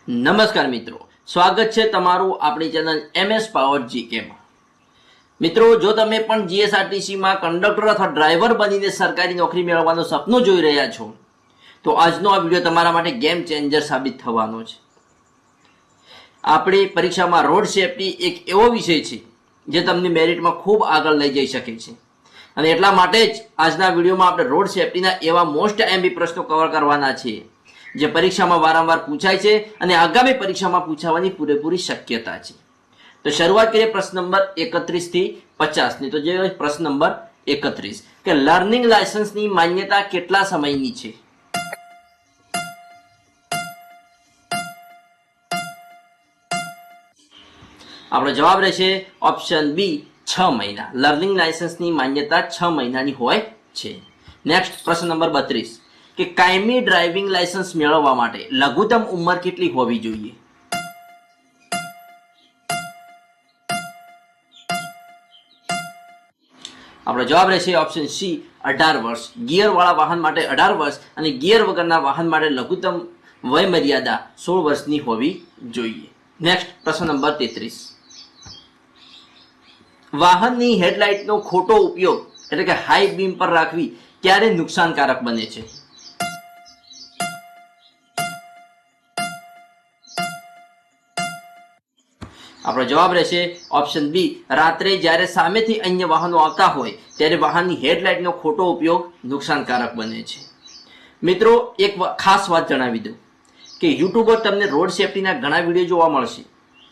નમસ્કાર મિત્રો, સ્વાગત છે તમારું આપણી ચેનલ MS પાવર જીકે માં। મિત્રો, જો તમે પણ જીએસઆરટીસી માં કંડક્ટર અથવા ડ્રાઈવર બનીને સરકારી નોકરી મેળવવાનું સપનું જોઈ રહ્યા છો તો આજનો આ વિડીયો તમારા માટે ગેમ ચેન્જર સાબિત થવાનો છે। આપણી પરીક્ષામાં રોડ સેફટી એક એવો વિષય છે જે તમને મેરિટમાં ખૂબ આગળ લઈ જઈ શકે છે અને એટલા માટે જ આજના વિડીયોમાં આપણે રોડ સેફટીના એવા મોસ્ટ એમપી પ્રશ્નો કવર કરવાના છીએ જે પરીક્ષામાં વારંવાર પૂછાય છે અને આગામી પરીક્ષામાં પૂછાવાની પૂરેપૂરી શક્યતા છે। તો શરૂઆત કરીએ પ્રશ્ન નંબર 31 થી 50 ની। તો જે પ્રશ્ન નંબર 31 કે લર્નિંગ લાયસન્સની માન્યતા કેટલા સમયની છે? આપણો જવાબ રહેશે ઓપ્શન બી 6 મહિના। લર્નિંગ લાયસન્સની માન્યતા 6 મહિનાની હોય છે। નેક્સ્ટ પ્રશ્ન નંબર 32 કે કાયમી ડ્રાઇવિંગ લાયસન્સ મેળવવા માટે લઘુત્તમ ઉંમર કેટલી હોવી જોઈએ? આપણો જવાબ રહેશે ઓપ્શન સી 18 વર્ષ। ગિયર વાળા વાહન માટે 18 વર્ષ અને ગિયર વગરના વાહન માટે લઘુત્તમ વય મર્યાદા 16 વર્ષની હોવી જોઈએ। નેક્સ્ટ પ્રશ્ન નંબર 33 વાહનની હેડલાઇટનો ખોટો ઉપયોગ એટલે કે હાઈ બીમ પર રાખવી ક્યારે નુકસાનકારક બને છે? આપણો જવાબ રહેશે ઓપ્શન બી રાત્રે જ્યારે સામેથી અન્ય વાહનો આવતા હોય ત્યારે વાહનની હેડલાઇટનો ખોટો ઉપયોગ નુકસાનકારક બને છે। મિત્રો, એક ખાસ વાત જણાવી દઉં કે યુટ્યુબ પર તમને રોડ સેફટીના ઘણા વિડીયો જોવા મળશે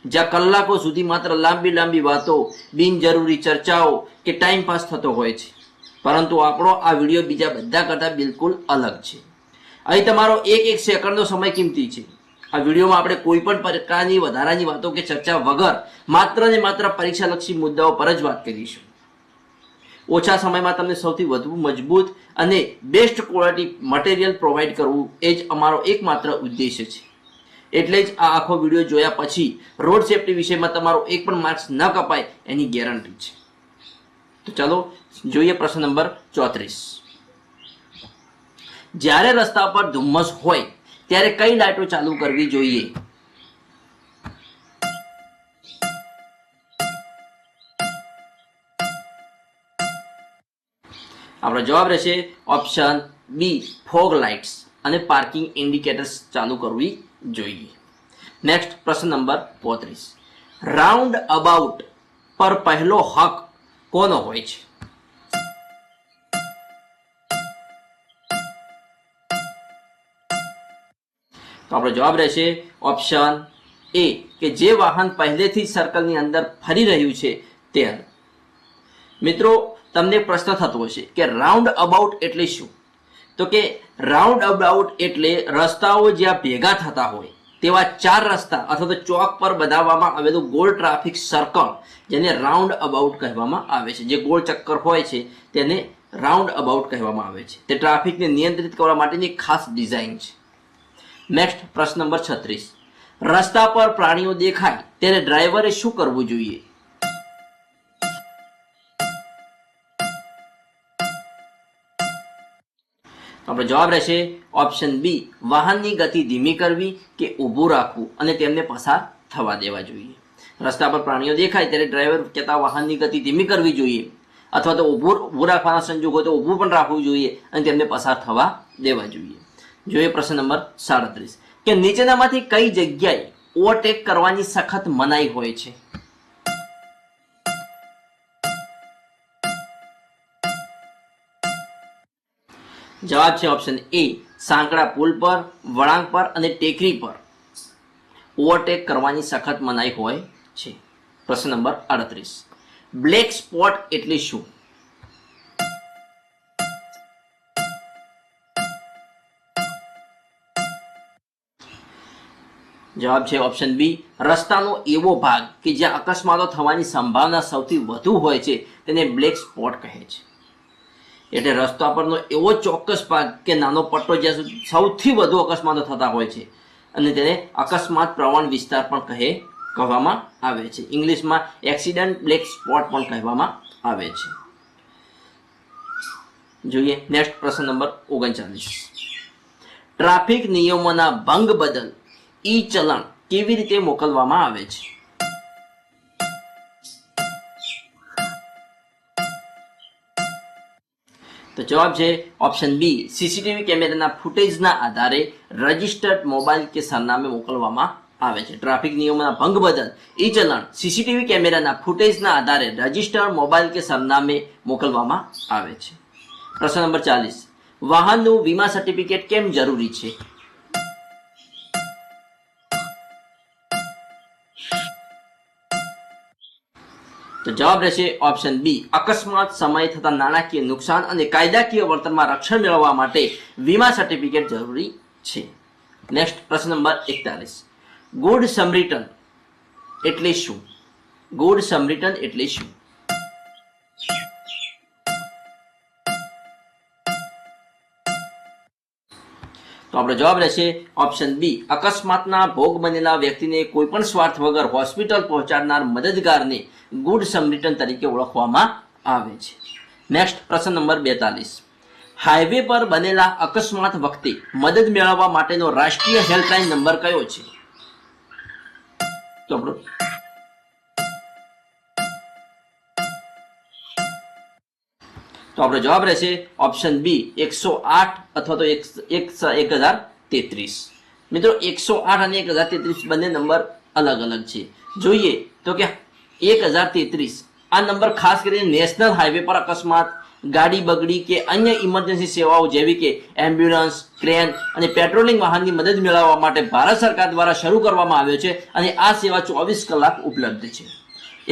જ્યાં કલાકો સુધી માત્ર લાંબી વાતો, બિનજરૂરી ચર્ચાઓ કે ટાઈમ પાસ થતો હોય છે, પરંતુ આપણો આ વિડીયો બીજા બધા કરતાં બિલકુલ અલગ છે। અહીં તમારો એક સેકન્ડનો સમય કિંમતી છે। આ વિડીયોમાં આપણે કોઈ પણ પ્રકારની વધારાની વાતો કે ચર્ચા વગર માત્ર ને માત્ર પરીક્ષાલક્ષી મુદ્દાઓ પર જ વાત કરીશું। ઓછા સમયમાં તમને સૌથી વધુ મજબૂત અને બેસ્ટ ક્વોલિટી મટીરિયલ પ્રોવાઈડ કરવું એ જ અમારો એકમાત્ર ઉદ્દેશ્ય છે। એટલે જ આ આખો વિડીયો જોયા પછી રોડ સેફટી વિષયમાં તમારો એક પણ માર્ક્સ ન કપાય એની ગેરંટી છે। તો ચાલો જોઈએ પ્રશ્ન નંબર 34 જ્યારે રસ્તા પર ધુમ્મસ હોય ત્યારે કઈ લાઈટો ચાલુ કરવી જોઈએ? આપણો જવાબ રહેશે ઓપ્શન બી ફોગ લાઇટ્સ અને પાર્કિંગ ઇન્ડિકેટર્સ ચાલુ કરવી જોઈએ। નેક્સ્ટ પ્રશ્ન નંબર 35 રાઉન્ડ અબાઉટ પર પહેલો હક કોનો હોય છે? તો આપણો જવાબ રહેશે ઓપ્શન એ કે જે વાહન પહેલેથી જ સર્કલની અંદર ફરી રહ્યું છે તે। મિત્રો, તમને પ્રશ્ન થતો હશે કે રાઉન્ડ અબાઉટ એટલે શું? તો કે રાઉન્ડ અબાઉટ એટલે રસ્તાઓ જ્યાં ભેગા થતા હોય તેવા 4 રસ્તા અથવા તો ચોક પર બનાવવામાં આવેલું ગોળ ટ્રાફિક સર્કલ જેને રાઉન્ડ અબાઉટ કહેવામાં આવે છે। જે ગોળ ચક્કર હોય છે તેને રાઉન્ડ અબાઉટ કહેવામાં આવે છે। તે ટ્રાફિકને નિયંત્રિત કરવા માટેની ખાસ ડિઝાઇન છે। નેક્સ્ટ પ્રશ્ન નંબર 36 રસ્તા પર પ્રાણીઓ દેખાય ત્યારે ડ્રાઈવરે શું કરવું જોઈએ? આપણો જવાબ રહેશે ઓપ્શન બી વાહનની ગતિ ધીમી કરવી કે ઊભું રાખવું અને તેમને પસાર થવા દેવા જોઈએ। રસ્તા પર પ્રાણીઓ દેખાય ત્યારે ડ્રાઈવર કહેતા વાહનની ગતિ ધીમી કરવી જોઈએ અથવા તો ઊભું રાખવાના સંજોગ હોય તો ઊભું પણ રાખવું જોઈએ અને તેમને પસાર થવા દેવા જોઈએ। જોઈએ પ્રશ્ન નંબર 37 કે નીચેનામાંથી કઈ જગ્યાએ ઓવરટેક કરવાની સખત મનાઈ હોય છે? જવાબ છે ઓપ્શન એ સાંકડા પુલ પર, વળાંક પર અને ટેકરી પર ઓવરટેક કરવાની સખત મનાઈ હોય છે। પ્રશ્ન નંબર 38 બ્લેક સ્પોટ એટલે શું? જવાબ છે ઓપ્શન બી રસ્તાનો એવો ભાગ કે જ્યાં અકસ્માતો થવાની સંભાવના સૌથી વધુ હોય છે તેને બ્લેક સ્પોટ કહે છે। એટલે રસ્તા પરનો એવો ચોક્કસ ભાગ કે નાનો પટ્ટો જ્યાં સૌથી વધુ અકસ્માતો થતા હોય છે અને તેને અકસ્માત પ્રવણ વિસ્તાર પણ કહેવામાં આવે છે। ઇંગ્લિશમાં એક્સિડન્ટ બ્લેક સ્પોટ પણ કહેવામાં આવે છે। જોઈએ નેક્સ્ટ પ્રશ્ન નંબર 39 ટ્રાફિક નિયમોના ભંગ બદલ ઈ ચલણ કેવી રીતે મોકલવામાં આવે છે? તો જવાબ છે ઓપ્શન બી, સીસીટીવી કેમેરાના ફૂટેજના આધારે રજિસ્ટર્ડ મોબાઈલ કે સરનામે મોકલવામાં આવે છે. ટ્રાફિક નિયમોના ભંગ બદલ ઈ ચલણ સીસીટીવી કેમેરાના ફૂટેજના આધારે રજિસ્ટર્ડ મોબાઈલ કે સરનામે મોકલવામાં આવે છે. પ્રશ્ન નંબર 40, વાહનનું વીમા સર્ટિફિકેટ કેમ જરૂરી છે? તો જવાબ રહેશે ઓપ્શન બી, અકસ્માત સમયે થતા નાણાકીય નુકસાન અને કાયદાકીય વળતરમાં રક્ષણ મેળવવા માટે વીમા સર્ટિફિકેટ જરૂરી છે. નેક્સ્ટ પ્રશ્ન નંબર 41, ગુડ સમરિટન એટલે શું? ગુડ સમરિટન એટલે શું? તો આપણો જવાબ રહેશે ઓપ્શન બી, અકસ્માતના ભોગ બનેલા વ્યક્તિને કોઈ પણ સ્વાર્થ વગર હોસ્પિટલ પહોંચાડનાર મદદગારને ગુડ સમરિટન તરીકે ઓળખવામાં આવે છે. નેક્સ્ટ પ્રશ્ન નંબર 42, હાઈવે પર બનેલા અકસ્માત વખતે મદદ મેળવવા માટેનો રાષ્ટ્રીય હેલ્પલાઇન નંબર કયો છે? તો આપણો જવાબ રહેશે ઓપ્શન બી, 108 અથવા તો 1033. મિત્રો 108 અને 1033 બંને નંબર અલગ અલગ છે. જોઈએ તો કે 1033 આ નંબર ખાસ કરીને નેશનલ હાઈવે પર અકસ્માત, ગાડી બગડી કે અન્ય ઇમરજન્સી સેવાઓ જેવી કે એમ્બ્યુલન્સ, ક્રેન અને પેટ્રોલિંગ વાહનની મદદ મેળવવા માટે ભારત સરકાર દ્વારા શરૂ કરવામાં આવ્યો છે અને આ સેવા 24 કલાક ઉપલબ્ધ છે.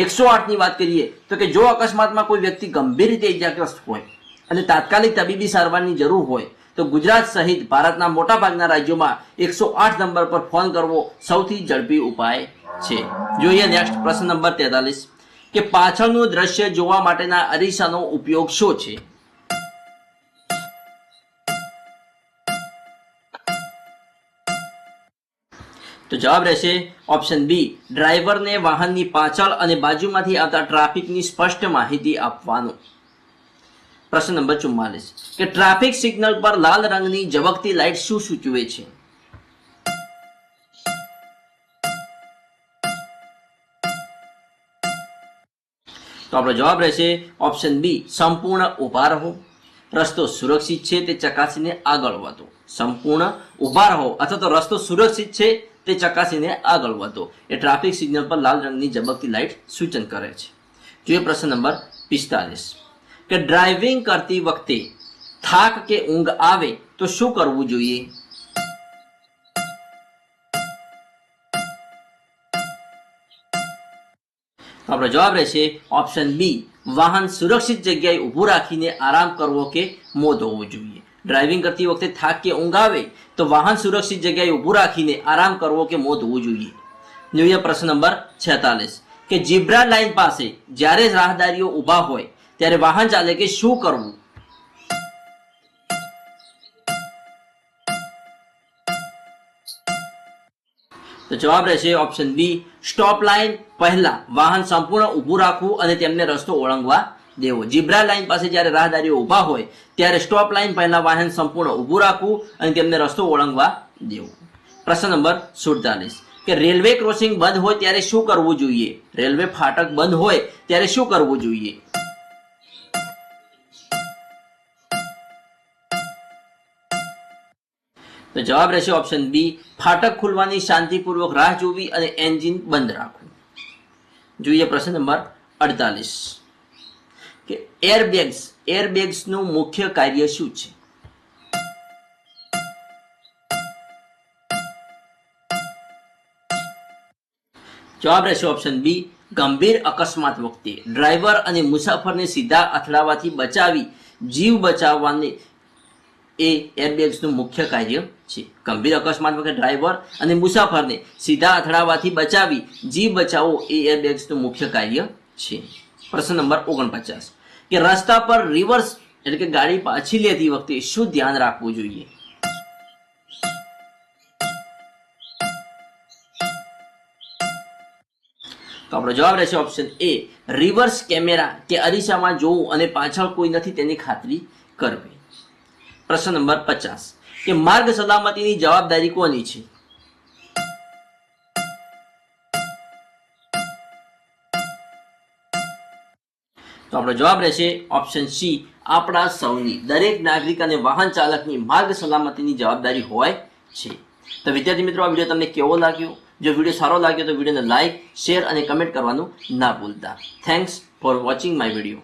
108 ની વાત કરીએ તો કે જો અકસ્માતમાં કોઈ વ્યક્તિ ગંભીર રીતે ઇજાગ્રસ્ત હોય અને તાત્કાલિક તબીબી સારવારની જરૂર હોય તો ગુજરાત સહિત ભારતના મોટાભાગના રાજ્યોમાં 108 નંબર પર ફોન કરવો સૌથી ઝડપી ઉપાય છે. જોઈએ નેક્સ્ટ પ્રશ્ન નંબર 43, કે પાછળનું દ્રશ્ય જોવા માટેના અરીસાનો ઉપયોગ શું છે? તો જવાબ રહેશે ઓપ્શન બી, ડ્રાઈવરને વાહનની પાછળ અને બાજુમાંથી આવતા ટ્રાફિકની સ્પષ્ટ માહિતી આપવાનો. પ્રશ્ન નંબર 44, કે ટ્રાફિક સિગ્નલ પર લાલ રંગની ઝબકતી લાઇટ શું સૂચવે છે? તો આપણો જવાબ રહેશે ઓપ્શન બી, સંપૂર્ણ ઉભા રહો, રસ્તો સુરક્ષિત છે તે ચકાસીને આગળ વધો. સંપૂર્ણ ઉભા રહો અથવા તો રસ્તો સુરક્ષિત છે તે ચકાસીને આગળ વધો એ ટ્રાફિક સિગ્નલ પર લાલ રંગની ઝબકતી લાઇટ સૂચન કરે છે. જોઈએ પ્રશ્ન નંબર 45, કે ડ્રાઇવિંગ કરતી વખતે થાક કે ઊંઘ આવે તો શું કરવું જોઈએ? તો આપણો જવાબ રહેશે ઓપ્શન બી, વાહન સુરક્ષિત જગ્યાએ ઊભું રાખીને આરામ કરવો કે મોં ધોવું જોઈએ. ડ્રાઇવિંગ કરતી વખતે થાક કે ઊંઘ આવે તો વાહન સુરક્ષિત જગ્યાએ ઊભું રાખીને આરામ કરવો કે મોં ધોવું જોઈએ. જોઈએ પ્રશ્ન નંબર 46, કે ઝીબ્રા લાઇન પાસે જ્યારે રાહદારીઓ ઊભા હોય ત્યારે વાહન ચાલકે શું કરવું? તો જવાબ રહેશે ઓપ્શન બી, સ્ટોપ લાઇન પહેલા વાહન સંપૂર્ણ ઊભું રાખવું અને તેમને રસ્તો ઓળંગવા દેવો. ઝીબ્રા લાઇન પાસે જ્યારે રાહદારીઓ ઊભા હોય ત્યારે સ્ટોપ લાઇન પહેલા વાહન સંપૂર્ણ ઊભું રાખવું અને તેમને રસ્તો ઓળંગવા દેવો. પ્રશ્ન નંબર 47, કે રેલવે ક્રોસિંગ બંધ હોય ત્યારે શું કરવું જોઈએ? રેલવે ફાટક બંધ હોય ત્યારે શું કરવું જોઈએ? તો જવાબ રહેશે ઓપ્શન બી, ફાટક ખુલવાની શાંતિપૂર્વક રાહ જોવી અને એન્જિન બંધ રાખવું. જોઈએ પ્રશ્ન નંબર 48, કે એરબેગ્સ નું મુખ્ય કાર્ય શું છે? જવાબ રહેશે ઓપ્શન બી, ગંભીર અકસ્માત વખતે ડ્રાઈવર અને મુસાફરને સીધા અથડાવાથી બચાવી જીવ બચાવવાની એ એરબેગ્સનું મુખ્ય કાર્ય છે. ગંભીર અકસ્માત વખતે ડ્રાઈવર અને મુસાફરને સીધા અથડાવાથી બચાવી જીવ બચાવવો એ એરબેગ્સનું મુખ્ય કાર્ય છે. પ્રશ્ન નંબર 49, કે રસ્તા પર રિવર્સ એટલે કે ગાડી પાછી લેતી વખતે શું ધ્યાન રાખવું જોઈએ? તો આપણો જવાબ રહેશે ઓપ્શન એ, રિવર્સ કેમેરા કે અરીસામાં જોવું અને પાછળ કોઈ નથી તેની ખાતરી કરવી. પ્રશ્ન નંબર 50, કે માર્ગ સલામતીની જવાબદારી કોની છે? તો આપણો જવાબ રહેશે ઓપ્શન સી, આપણા સૌની, દરેક નાગરિક અને વાહન ચાલકની માર્ગ સલામતીની જવાબદારી હોય છે. તો વિદ્યાર્થી મિત્રો, આ વિડીયો તમને કેવો લાગ્યો? જો વિડીયો સારો લાગ્યો તો વિડીયોને લાઇક, શેર અને કમેન્ટ કરવાનું ના ભૂલતા. Thanks for watching my video.